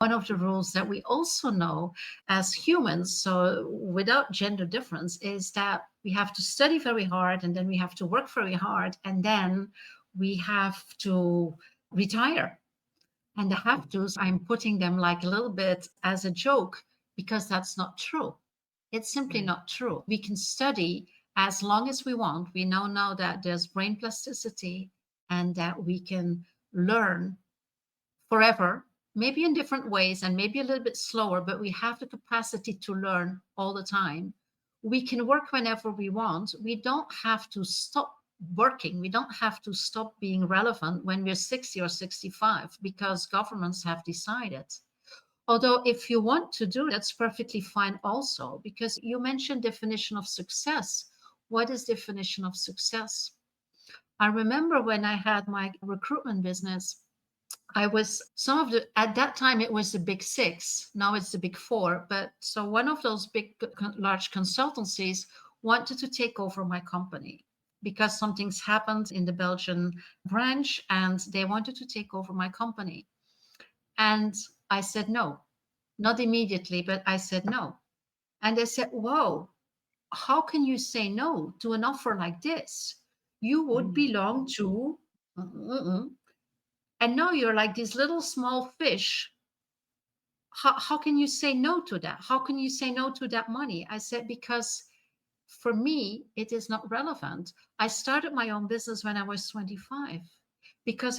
One of the rules that we also know as humans, so without gender difference, is that we have to study very hard and then we have to work very hard and then we have to retire. And the have tos, I'm putting them like a little bit as a joke because that's not true. It's simply Right. not true. We can study as long as we want. We know now that there's brain plasticity and that we can learn forever, maybe in different ways and maybe a little bit slower, but we have the capacity to learn all the time. We can work whenever we want. We don't have to stop working. We don't have to stop being relevant when we're 60 or 65 because governments have decided. Although if you want to do that's perfectly fine also because you mentioned definition of success. What is definition of success? I remember when I had my recruitment business, I was some of the at that time it was the big six. Now it's the big four. But so one of those big, large consultancies wanted to take over my company because something's happened in the Belgian branch and they wanted to take over my company. And I said no, not immediately, but I said no. And they said, "Whoa, how can you say no to an offer like this? You would Mm. belong to." And now you're like this little small fish. How can you say no to that? How can you say no to that money? I said, because for me, it is not relevant. I started my own business when I was 25 because